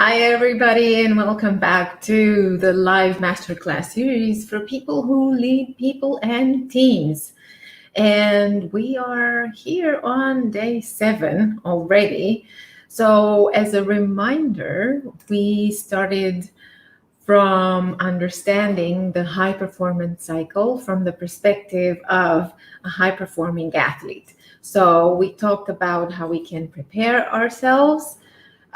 Hi, everybody, and welcome back to the live masterclass series for people who lead people and teams. And we are here on day 7 already. So, as a reminder, we started from understanding the high performance cycle from the perspective of a high performing athlete. So, we talked about how we can prepare ourselves,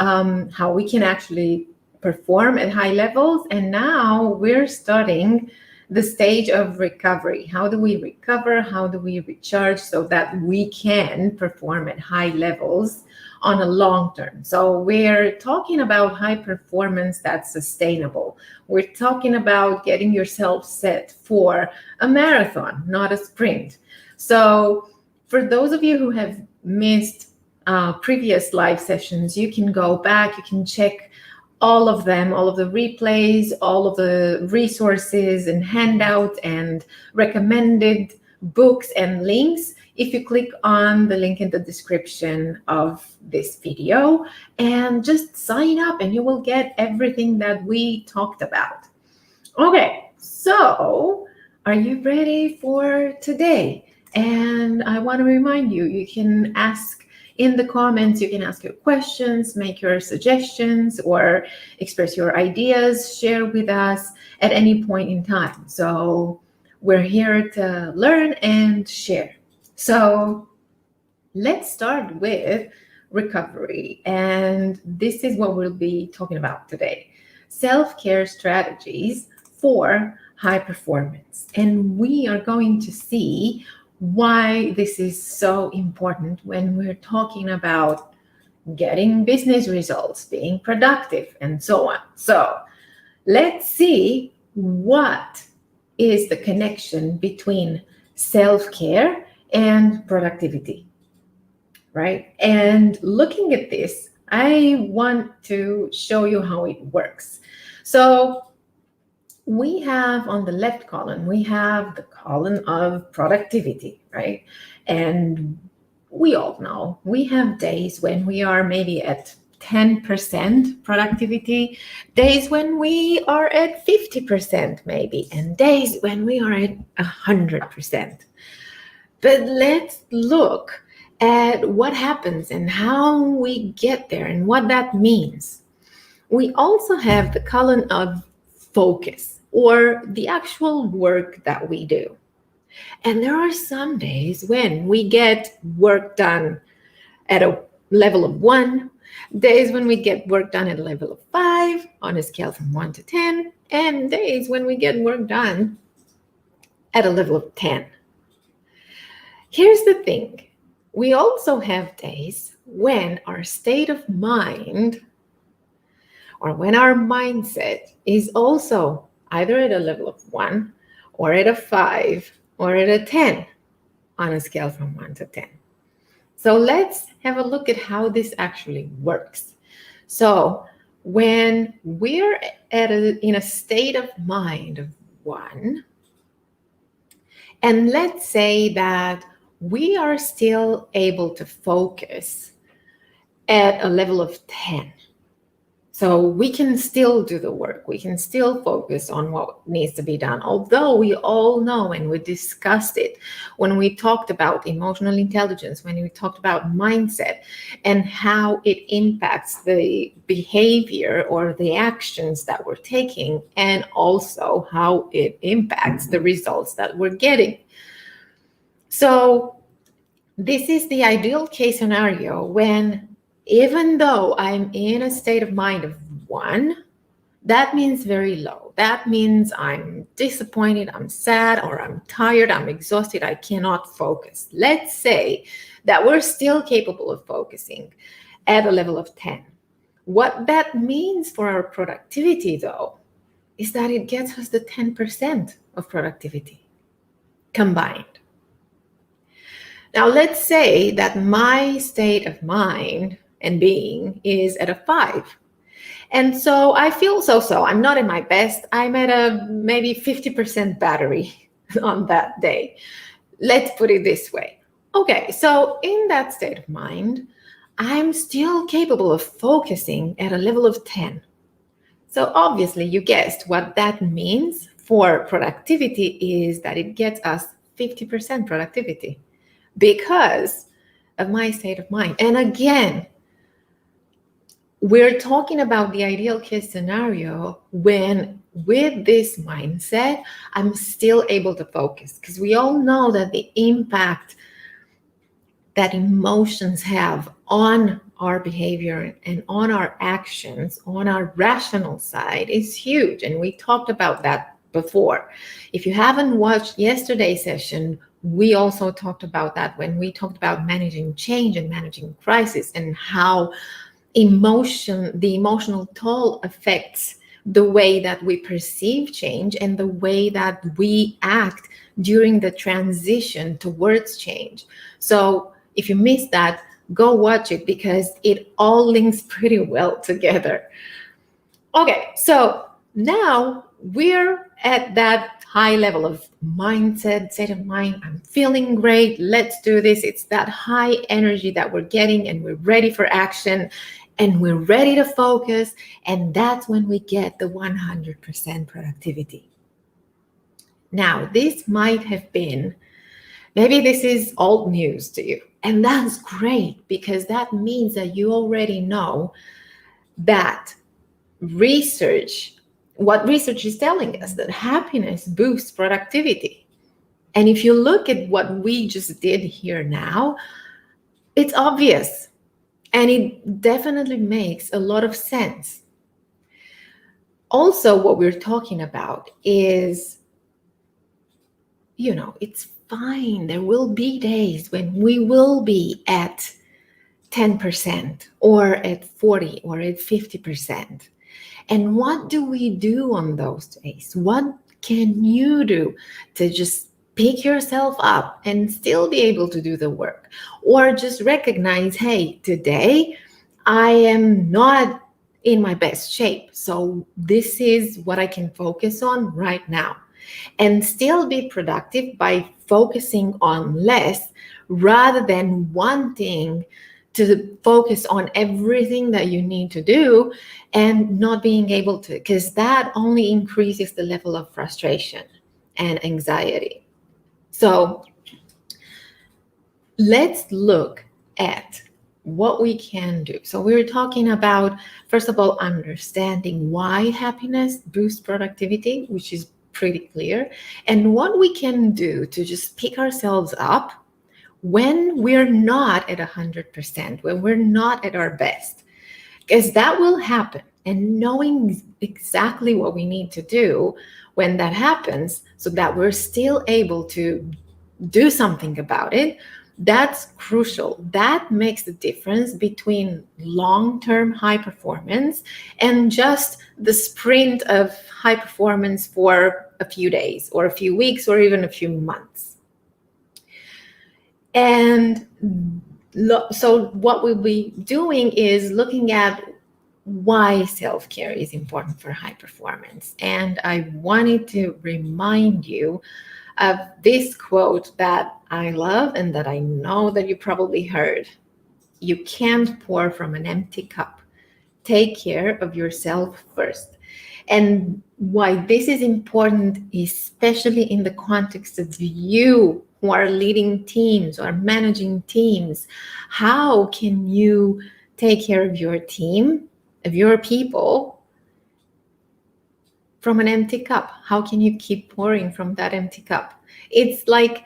how we can actually perform at high levels. And now we're starting the stage of recovery. How do we recover? How do we recharge so that we can perform at high levels on a long term? So we're talking about high performance that's sustainable. We're talking about getting yourself set for a marathon, not a sprint. So for those of you who have missed previous live sessions, you can go back, you can check all of them, all of the replays, all of the resources and handouts and recommended books and links if you click on the link in the description of this video and just sign up and you will get everything that we talked about. Okay, so are you ready for today? And I want to remind you, you can ask in the comments, you can ask your questions, make your suggestions, or express your ideas, share with us at any point in time. So we're here to learn and share. So let's start with recovery. And this is what we'll be talking about today. Self-care strategies for high performance. And we are going to see why this is so important when we're talking about getting business results, being productive, and so on. So let's see what is the connection between self-care and productivity, right? And looking at this, I want to show you how it works. So we have on the left column, we have the column of productivity, right? And we all know we have days when we are maybe at 10% productivity, days when we are at 50% maybe, and days when we are at 100%. But let's look at what happens and how we get there and what that means. We also have the column of focus, or the actual work that we do. And there are some days when we get work done at a level of 1, days when we get work done at a level of 5 on a scale from 1 to 10, and days when we get work done at a level of 10. Here's the thing. We also have days when our state of mind or when our mindset is also either at a level of 1 or at a 5 or at a 10 on a scale from 1 to 10. So let's have a look at how this actually works. So when we're in a state of mind of 1, and let's say that we are still able to focus at a level of 10. So we can still do the work. We can still focus on what needs to be done. Although we all know, and we discussed it when we talked about emotional intelligence, when we talked about mindset and how it impacts the behavior or the actions that we're taking, and also how it impacts the results that we're getting. So this is the ideal case scenario when, even though I'm in a state of mind of 1, that means very low. That means I'm disappointed, I'm sad, or I'm tired, I'm exhausted, I cannot focus. Let's say that we're still capable of focusing at a level of 10. What that means for our productivity, though, is that it gets us the 10% of productivity combined. Now, let's say that my state of mind and being is at a 5. And so I feel so-so. I'm not in my best. I'm at a maybe 50% battery on that day. Let's put it this way. Okay, so in that state of mind, I'm still capable of focusing at a level of 10. So obviously you guessed what that means for productivity is that it gets us 50% productivity because of my state of mind. And again, we're talking about the ideal case scenario when with this mindset, I'm still able to focus, because we all know that the impact that emotions have on our behavior and on our actions, on our rational side, is huge. And we talked about that before. If you haven't watched yesterday's session, we also talked about that when we talked about managing change and managing crisis, and how the emotional toll affects the way that we perceive change and the way that we act during the transition towards change. So if you missed that, go watch it because it all links pretty well together. Okay, so now we're at that high level of mindset, state of mind. I'm feeling great. Let's do this. It's that high energy that we're getting, and we're ready for action, and we're ready to focus. And that's when we get the 100% productivity. Now, this might have been, maybe this is old news to you. And that's great, because that means that you already know that what research is telling us, that happiness boosts productivity. And if you look at what we just did here now, it's obvious, and it definitely makes a lot of sense. Also, what we're talking about is, it's fine. There will be days when we will be at 10% or at 40 or at 50%. And what do we do on those days? What can you do to just pick yourself up and still be able to do the work? Or just recognize, hey, today I am not in my best shape. So this is what I can focus on right now. And still be productive by focusing on less, rather than wanting to focus on everything that you need to do and not being able to, because that only increases the level of frustration and anxiety. So let's look at what we can do. So we're talking about, first of all, understanding why happiness boosts productivity, which is pretty clear, and what we can do to just pick ourselves up when we're not at 100%, when we're not at our best, because that will happen. And knowing exactly what we need to do when that happens, so that we're still able to do something about it, that's crucial. That makes the difference between long-term high performance and just the sprint of high performance for a few days or a few weeks or even a few months. And so what we'll be doing is looking at why self-care is important for high performance. And I wanted to remind you of this quote that I love and that I know that you probably heard. You can't pour from an empty cup. Take care of yourself first. And why this is important, especially in the context of you who are leading teams or managing teams. How can you take care of your team, of your people, from an empty cup? How can you keep pouring from that empty cup? It's like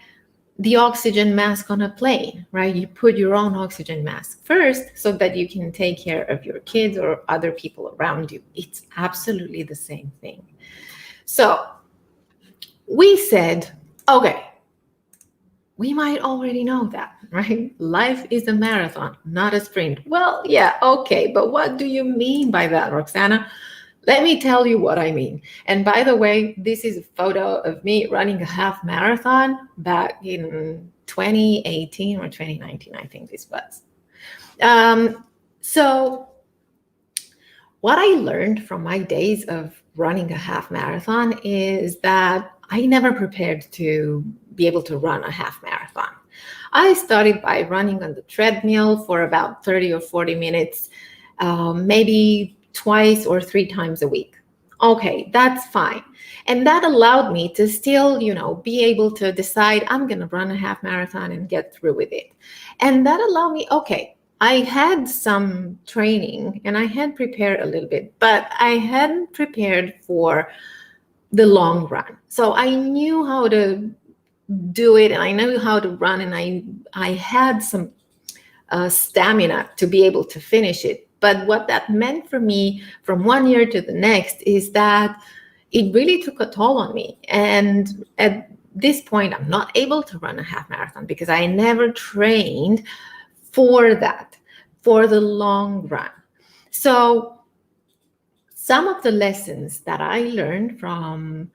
the oxygen mask on a plane, right? You put your own oxygen mask first so that you can take care of your kids or other people around you. It's absolutely the same thing. So we said, okay, we might already know that, right? Life is a marathon, not a sprint. Well, yeah, okay, but what do you mean by that, Roxana? Let me tell you what I mean. And by the way, this is a photo of me running a half marathon back in 2018 or 2019, I think this was. So what I learned from my days of running a half marathon is that I never prepared to be able to run a half marathon. I started by running on the treadmill for about 30 or 40 minutes, maybe twice or three times a week. Okay, that's fine. And that allowed me to still, be able to decide I'm going to run a half marathon and get through with it. And that allowed me, okay, I had some training and I had prepared a little bit, but I hadn't prepared for the long run. So I knew how to do it and I knew how to run, and I had some stamina to be able to finish it. But what that meant for me from one year to the next is that it really took a toll on me. And at this point, I'm not able to run a half marathon because I never trained for that, for the long run. So some of the lessons that I learned from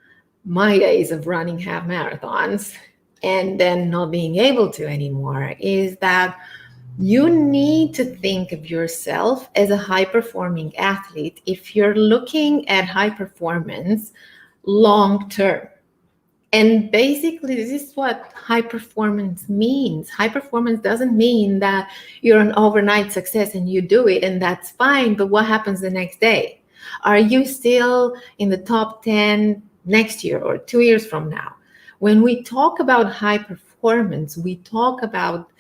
my days of running half marathons and then not being able to anymore is that you need to think of yourself as a high-performing athlete if you're looking at high performance long term. And basically, this is what high performance means. High performance doesn't mean that you're an overnight success and you do it and that's fine, but what happens the next day? Are you still in the top 10 next year or 2 years from now? When we talk about high performance, we talk about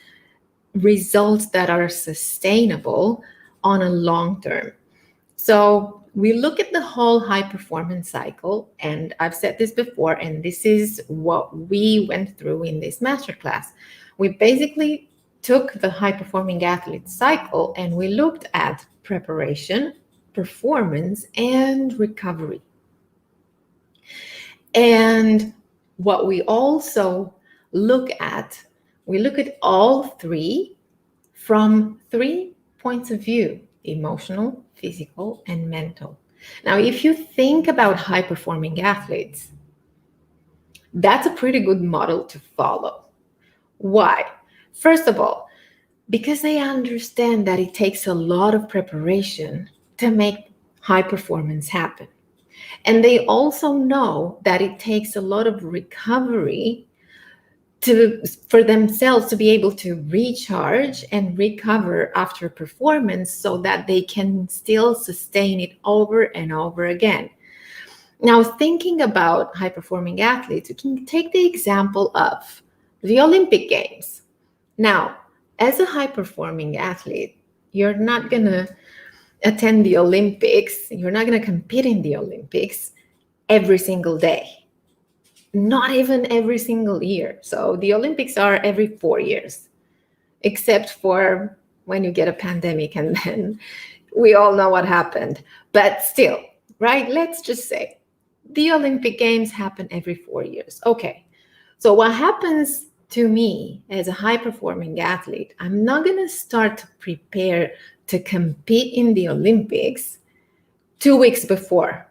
results that are sustainable on a long term. So we look at the whole high performance cycle, and I've said this before, and this is what we went through in this masterclass. We basically took the high performing athlete cycle and we looked at preparation, performance, and recovery. And what we also look at, we look at all three from 3 points of view: emotional, physical, and mental. Now, if you think about high-performing athletes, that's a pretty good model to follow. Why? First of all, because they understand that it takes a lot of preparation to make high performance happen. And they also know that it takes a lot of recovery for themselves to be able to recharge and recover after performance so that they can still sustain it over and over again. Now, thinking about high-performing athletes, we can take the example of the Olympic Games. Now, as a high-performing athlete, you're not going to attend the Olympics, you're not going to compete in the Olympics every single day. Not even every single year. So the Olympics are every 4 years, except for when you get a pandemic, and then we all know what happened. But still, right? Let's just say the Olympic Games happen every 4 years. Okay. So what happens to me as a high-performing athlete, I'm not going to start to prepare to compete in the Olympics 2 weeks before,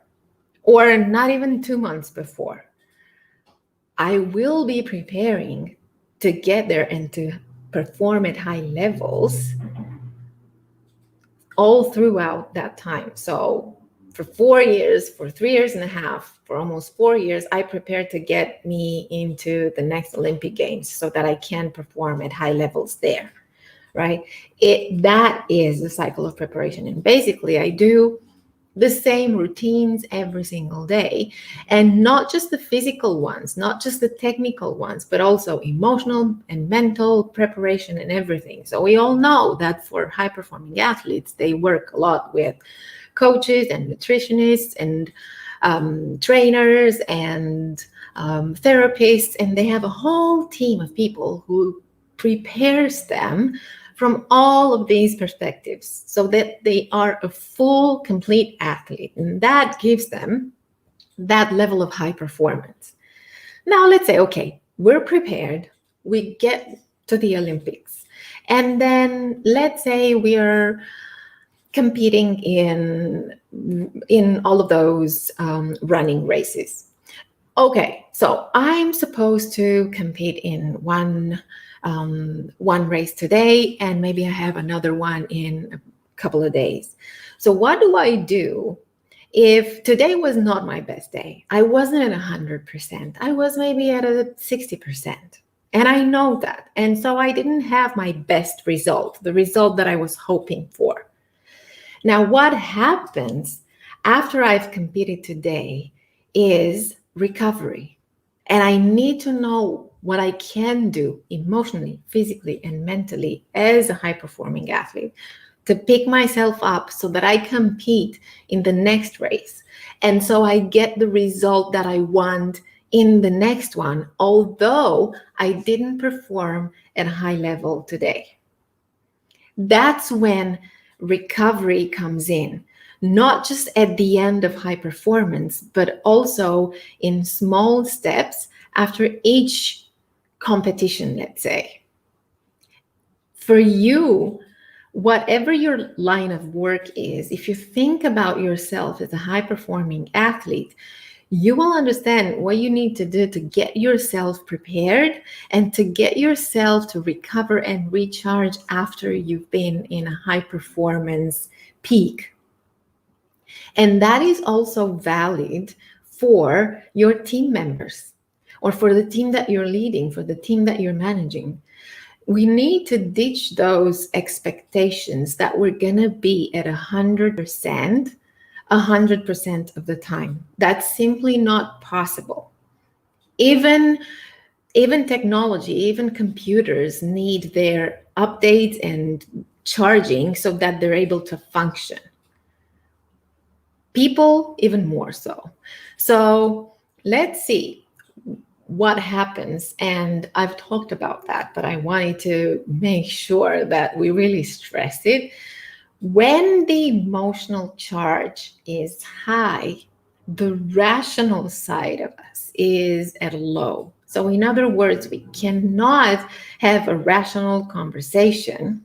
or not even 2 months before. I will be preparing to get there and to perform at high levels all throughout that time. So for 4 years, for 3 years and a half, for almost 4 years, I prepared to get me into the next Olympic Games so that I can perform at high levels there, right? That is the cycle of preparation. And basically, I do the same routines every single day, and not just the physical ones, not just the technical ones, but also emotional and mental preparation and everything. So we all know that for high-performing athletes, they work a lot with coaches and nutritionists and trainers and therapists, and they have a whole team of people who prepares them from all of these perspectives so that they are a full, complete athlete. And that gives them that level of high performance. Now, let's say, okay, we're prepared. We get to the Olympics. And then let's say we are competing in all of those running races. Okay, so I'm supposed to compete in one race today, and maybe I have another one in a couple of days. So what do I do if today was not my best day? I wasn't at 100%. I was maybe at a 60%. And I know that. And so I didn't have my best result, the result that I was hoping for. Now, what happens after I've competed today is recovery. And I need to know what I can do emotionally, physically, and mentally as a high performing athlete to pick myself up so that I compete in the next race. And so I get the result that I want in the next one, although I didn't perform at a high level today. That's when recovery comes in, not just at the end of high performance, but also in small steps after each competition, let's say. For you, whatever your line of work is, if you think about yourself as a high performing athlete, you will understand what you need to do to get yourself prepared and to get yourself to recover and recharge after you've been in a high performance peak. And that is also valid for your team members or for the team that you're leading, for the team that you're managing. We need to ditch those expectations that we're going to be at 100% of the time. That's simply not possible. Even technology, even computers need their updates and charging so that they're able to function. People, even more so. So let's see what happens. And I've talked about that, but I wanted to make sure that we really stress it. When the emotional charge is high, the rational side of us is at a low. So in other words, we cannot have a rational conversation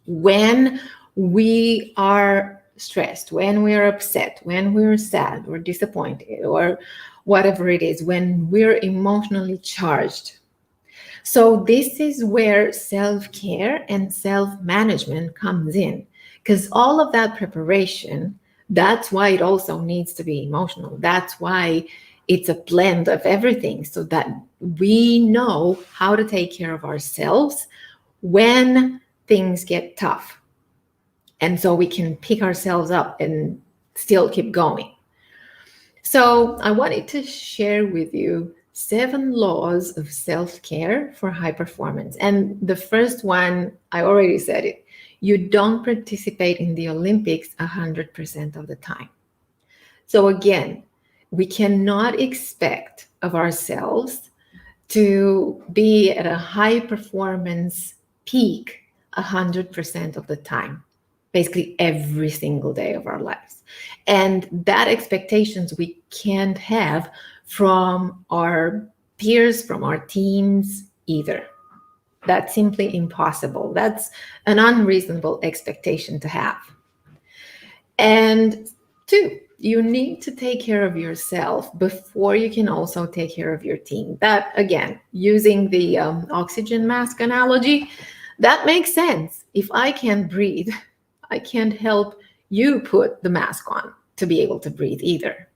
when we are stressed, when we are upset, when we're sad or disappointed or whatever it is, when we're emotionally charged. So this is where self-care and self-management comes in, because all of that preparation, that's why it also needs to be emotional. That's why it's a blend of everything so that we know how to take care of ourselves when things get tough. And so we can pick ourselves up and still keep going. So I wanted to share with you 7 laws of self-care for high performance. And the first one, I already said it. You don't participate in the Olympics 100% of the time. So again, we cannot expect of ourselves to be at a high performance peak 100% of the time, basically every single day of our lives. And that expectations we can't have from our peers, from our teams either. That's simply impossible. That's an unreasonable expectation to have. And 2, you need to take care of yourself before you can also take care of your team. That, again, using the oxygen mask analogy, that makes sense. If I can't breathe, I can't help you put the mask on to be able to breathe either.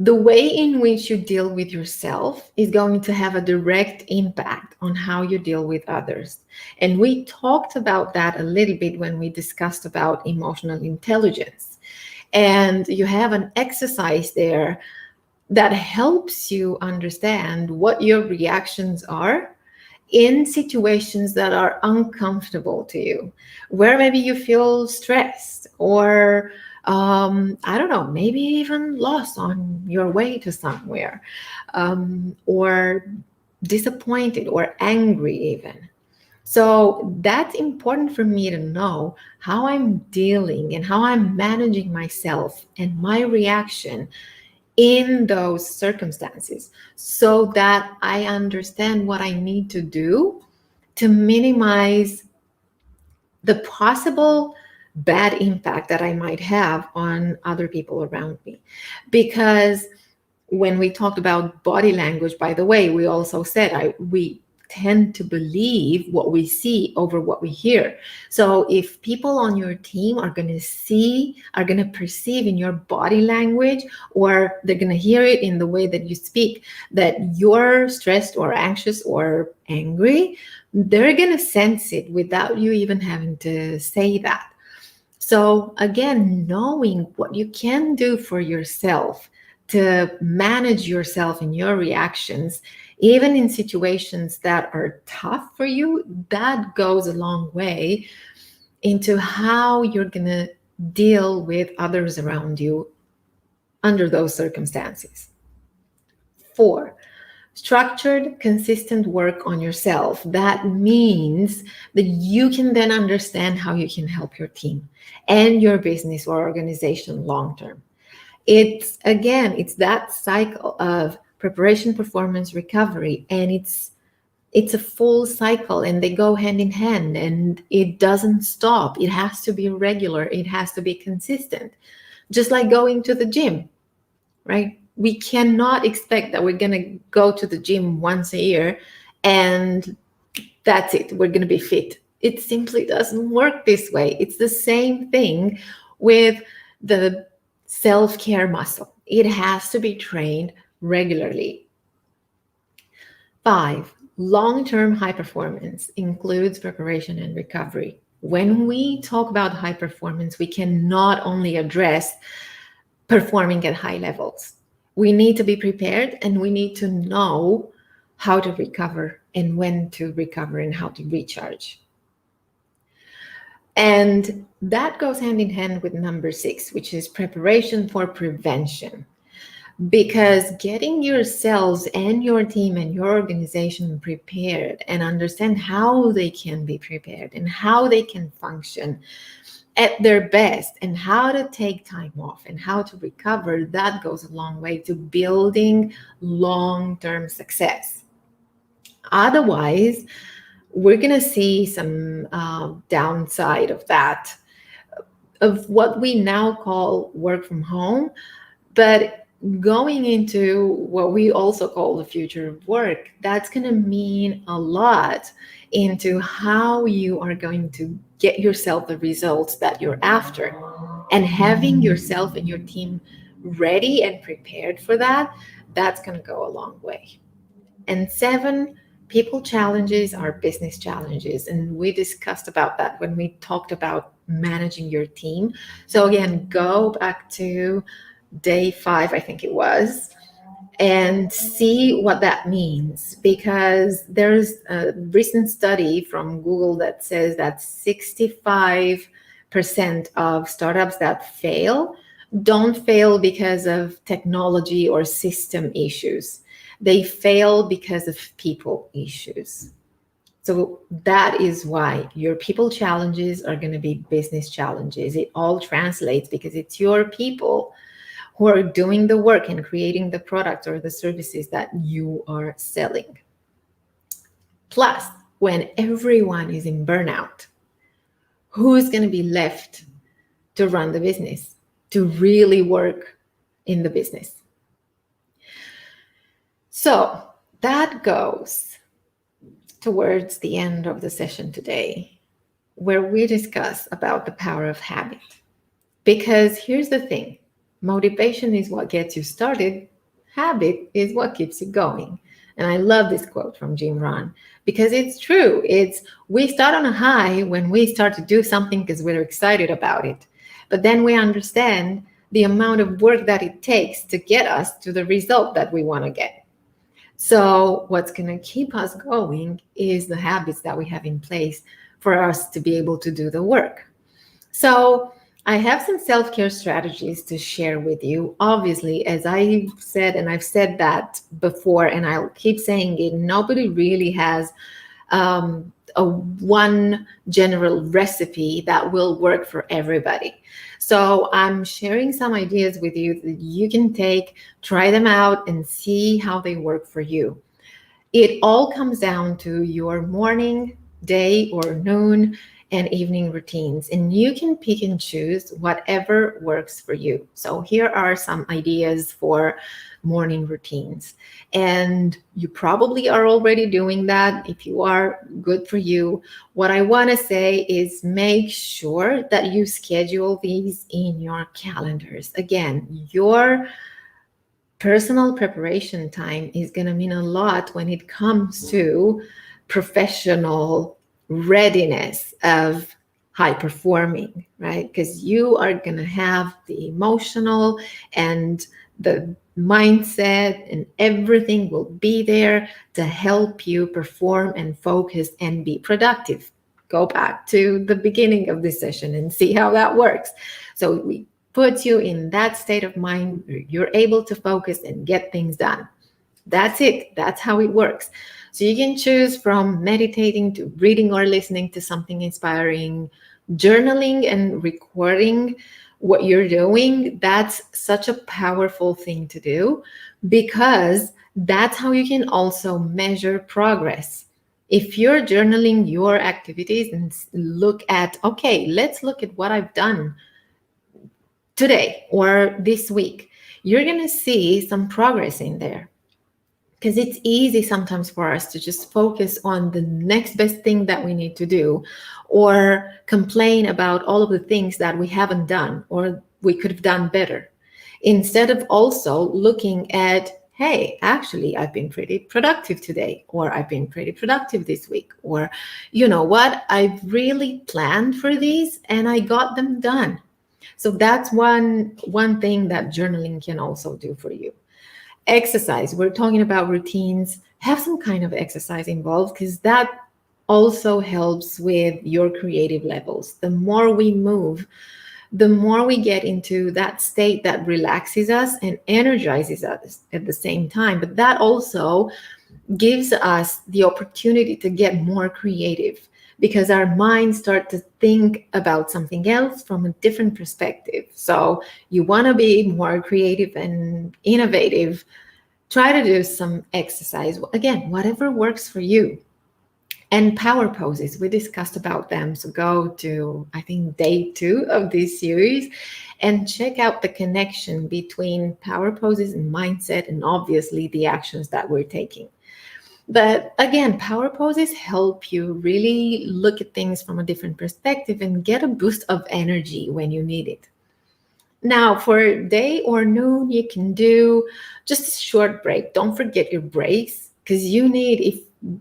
The way in which you deal with yourself is going to have a direct impact on how you deal with others. And we talked about that a little bit when we discussed about emotional intelligence. And you have an exercise there that helps you understand what your reactions are in situations that are uncomfortable to you, where maybe you feel stressed or I don't know, maybe even lost on your way to somewhere, or disappointed or angry even. So that's important for me to know how I'm dealing and how I'm managing myself and my reaction in those circumstances so that I understand what I need to do to minimize the possible bad impact that I might have on other people around me. Because when we talked about body language, by the way, we also said we tend to believe what we see over what we hear. So if people on your team are going to perceive in your body language, or they're going to hear it in the way that you speak, that you're stressed or anxious or angry, they're going to sense it without you even having to say that. So again, knowing what you can do for yourself to manage yourself and your reactions, even in situations that are tough for you, that goes a long way into how you're going to deal with others around you under those circumstances. 4, structured, consistent work on yourself. That means that you can then understand how you can help your team and your business or organization long term. It's that cycle of preparation, performance, recovery, and it's a full cycle, and they go hand in hand, and it doesn't stop. It has to be regular. It has to be consistent. Just like going to the gym, right? We cannot expect that we're going to go to the gym once a year and that's it. We're going to be fit. It simply doesn't work this way. It's the same thing with the self-care muscle. It has to be trained regularly. 5, long-term high performance includes preparation and recovery. When we talk about high performance, we can not only address performing at high levels. We need to be prepared, and we need to know how to recover and when to recover and how to recharge. And that goes hand in hand with number 6, which is preparation for prevention. Because getting yourselves and your team and your organization prepared and understand how they can be prepared and how they can function at their best and how to take time off and how to recover, that goes a long way to building long-term success. Otherwise, we're going to see some downside of that, of what we now call work from home, but going into what we also call the future of work. That's going to mean a lot into how you are going to get yourself the results that you're after. And having yourself and your team ready and prepared for that, that's going to go a long way. And 7, people challenges are business challenges. And we discussed about that when we talked about managing your team. So again, go back to day 5, I think it was, and see what that means, because there's a recent study from Google that says that 65% of startups that fail don't fail because of technology or system issues. They fail because of people issues. So that is why your people challenges are going to be business challenges. It all translates because it's your people who are doing the work and creating the product or the services that you are selling. Plus, when everyone is in burnout, who's going to be left to run the business, to really work in the business? So that goes towards the end of the session today, where we discuss about the power of habit. Because here's the thing. Motivation is what gets you started. Habit is what keeps you going. And I love this quote from Jim Rohn because it's true. We start on a high when we start to do something because we're excited about it. But then we understand the amount of work that it takes to get us to the result that we want to get. So what's going to keep us going is the habits that we have in place for us to be able to do the work. So I have some self-care strategies to share with you. Obviously, as I said, and I've said that before, and I'll keep saying it, nobody really has a one general recipe that will work for everybody. So I'm sharing some ideas with you that you can take, try them out, and see how they work for you. It all comes down to your morning, day, or noon, and evening routines, and you can pick and choose whatever works for you. So here are some ideas for morning routines. And you probably are already doing that. If you are, good for you. What I want to say is make sure that you schedule these in your calendars. Again, your personal preparation time is going to mean a lot when it comes to professional readiness of high performing, right? Because you are going to have the emotional and the mindset, and everything will be there to help you perform and focus and be productive. Go back to the beginning of this session and see how that works. So we puts you in that state of mind where you're able to focus and get things done. That's it. That's how it works. So you can choose from meditating to reading or listening to something inspiring, journaling and recording what you're doing. That's such a powerful thing to do, because that's how you can also measure progress. If you're journaling your activities and look at, okay, let's look at what I've done today or this week, you're going to see some progress in there. Because it's easy sometimes for us to just focus on the next best thing that we need to do, or complain about all of the things that we haven't done or we could have done better, instead of also looking at, hey, actually, I've been pretty productive today, or I've been pretty productive this week, or you know what, I've really planned for these and I got them done. So that's one thing that journaling can also do for you. Exercise. We're talking about routines. Have some kind of exercise involved, because that also helps with your creative levels. The more we move, the more we get into that state that relaxes us and energizes us at the same time. But that also gives us the opportunity to get more creative, because our minds start to think about something else from a different perspective. So you want to be more creative and innovative, try to do some exercise. Again, whatever works for you. And power poses, we discussed about them. So go to, I think, day 2 of this series and check out the connection between power poses and mindset, and obviously the actions that we're taking. But again, power poses help you really look at things from a different perspective and get a boost of energy when you need it. Now, for day or noon, you can do just a short break. Don't forget your breaks, because you need, if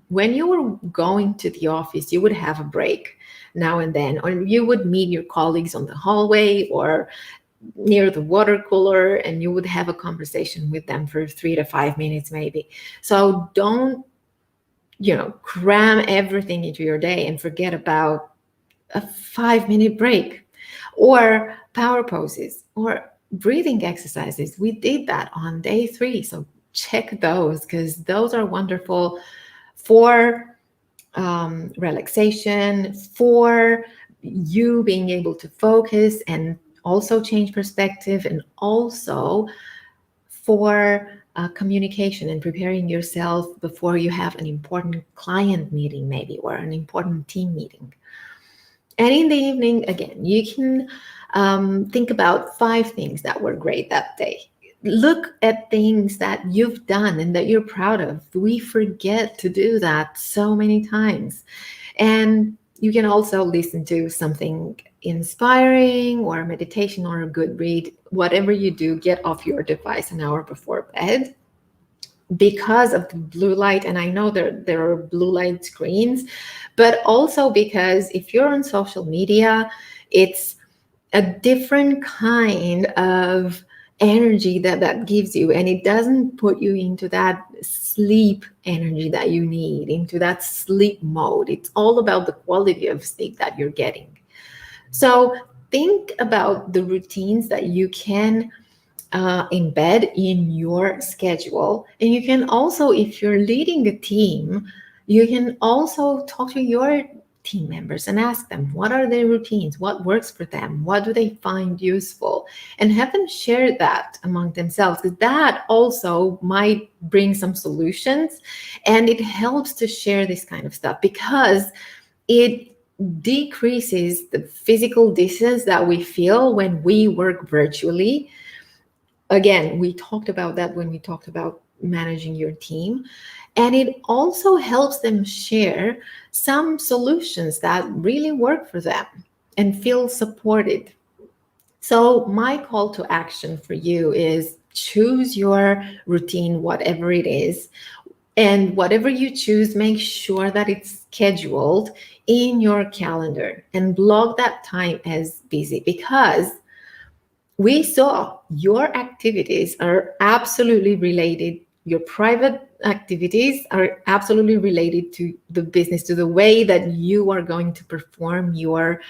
when you were going to the office, you would have a break now and then, or you would meet your colleagues on the hallway or near the water cooler, and you would have a conversation with them for 3 to 5 minutes maybe. So don't cram everything into your day and forget about a 5-minute break, or power poses, or breathing exercises. We did that on day 3. So check those, because those are wonderful for relaxation, for you being able to focus and also change perspective, and also for communication and preparing yourself before you have an important client meeting maybe, or an important team meeting. And in the evening, again, you can think about 5 things that were great that day. Look at things that you've done and that you're proud of. We forget to do that so many times. And you can also listen to something inspiring, or meditation, or a good read. Whatever you do, get off your device an hour before bed, because of the blue light. And I know there are blue light screens, but also because if you're on social media, it's a different kind of energy that gives you, and it doesn't put you into that sleep energy that you need, into that sleep mode. It's all about the quality of sleep that you're getting. So think about the routines that you can embed in your schedule. And you can also, if you're leading a team, you can also talk to your team members and ask them, what are their routines? What works for them? What do they find useful? And have them share that among themselves, because that also might bring some solutions. And it helps to share this kind of stuff, because it decreases the physical distance that we feel when we work virtually. Again, we talked about that when we talked about managing your team. And it also helps them share some solutions that really work for them and feel supported. So, my call to action for you is choose your routine, whatever it is. And whatever you choose, make sure that it's scheduled in your calendar and block that time as busy, because we saw your activities are absolutely related. Your private activities are absolutely related to the business, to the way that you are going to perform your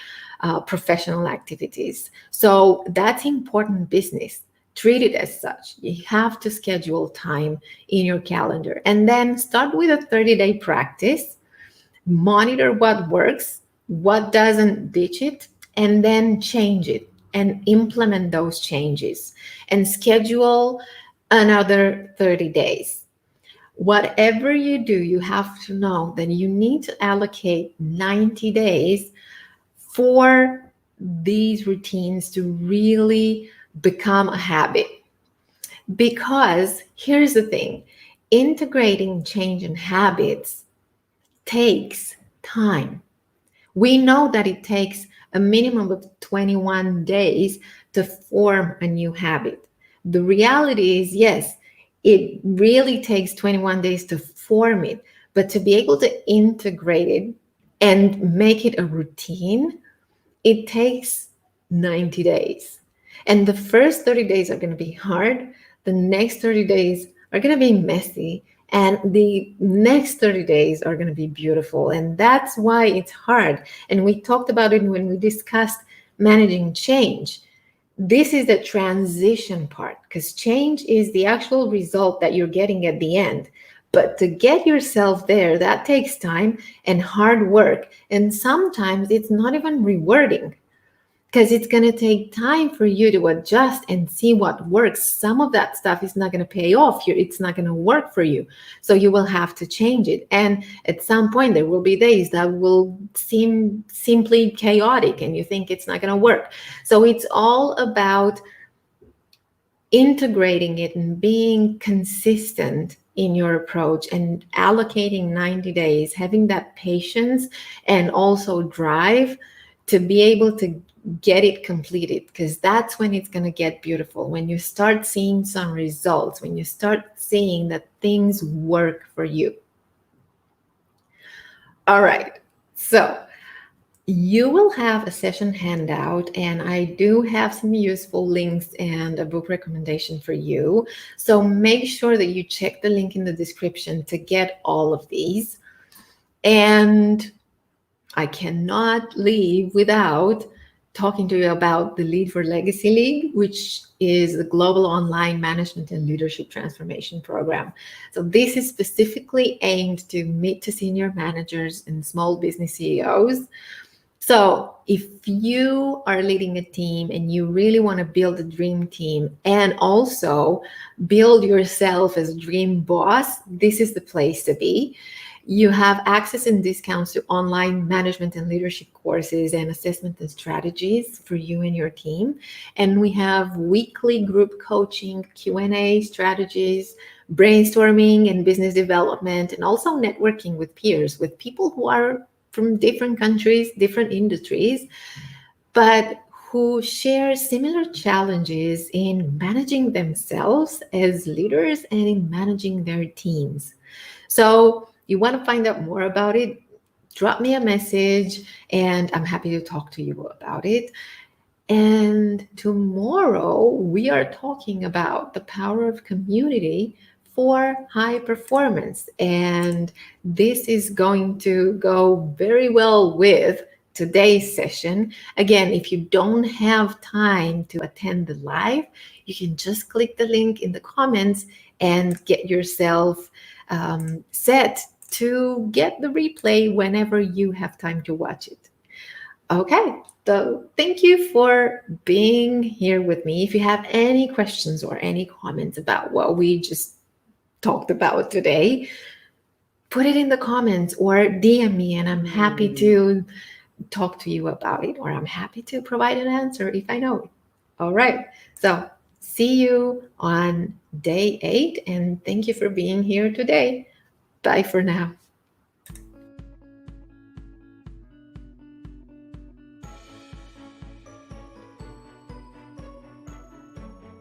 professional activities. So that's important business. Treat it as such. You have to schedule time in your calendar and then start with a 30-day practice. Monitor what works, what doesn't, ditch it, and then change it and implement those changes and schedule another 30 days. Whatever you do, you have to know that you need to allocate 90 days for these routines to really become a habit. Because here's the thing, integrating change in habits takes time. We know that it takes a minimum of 21 days to form a new habit. The reality is, yes, it really takes 21 days to form it, but to be able to integrate it and make it a routine, it takes 90 days. And the first 30 days are going to be hard. The next 30 days are going to be messy. And the next 30 days are going to be beautiful. And that's why it's hard. And we talked about it when we discussed managing change. This is the transition part, because change is the actual result that you're getting at the end. But to get yourself there, that takes time and hard work. And sometimes it's not even rewarding, because it's going to take time for you to adjust and see what works. Some of that stuff is not going to pay off here. It's not going to work for you. So you will have to change it. And at some point, there will be days that will seem simply chaotic and you think it's not going to work. So it's all about integrating it and being consistent in your approach and allocating 90 days, having that patience and also drive to be able to get it completed, because that's when it's going to get beautiful. When you start seeing some results, when you start seeing that things work for you. All right. So you will have a session handout, and I do have some useful links and a book recommendation for you. So make sure that you check the link in the description to get all of these. And I cannot leave without talking to you about the Lead for Legacy League, which is the global online management and leadership transformation program. So this is specifically aimed to mid to senior managers and small business CEOs. So if you are leading a team and you really want to build a dream team and also build yourself as a dream boss, this is the place to be. You have access and discounts to online management and leadership courses and assessment and strategies for you and your team. And we have weekly group coaching, Q&A strategies, brainstorming and business development, and also networking with peers, with people who are from different countries, different industries, but who share similar challenges in managing themselves as leaders and in managing their teams. So you want to find out more about it, drop me a message and I'm happy to talk to you about it. And tomorrow we are talking about the power of community for high performance. And this is going to go very well with today's session. Again, if you don't have time to attend the live, you can just click the link in the comments and get yourself set to get the replay whenever you have time to watch it. Okay, so thank you for being here with me. If you have any questions or any comments about what we just talked about today, put it in the comments or DM me and I'm happy to talk to you about it, or I'm happy to provide an answer if I know it. All right. So see you on day 8, and thank you for being here today. Bye for now.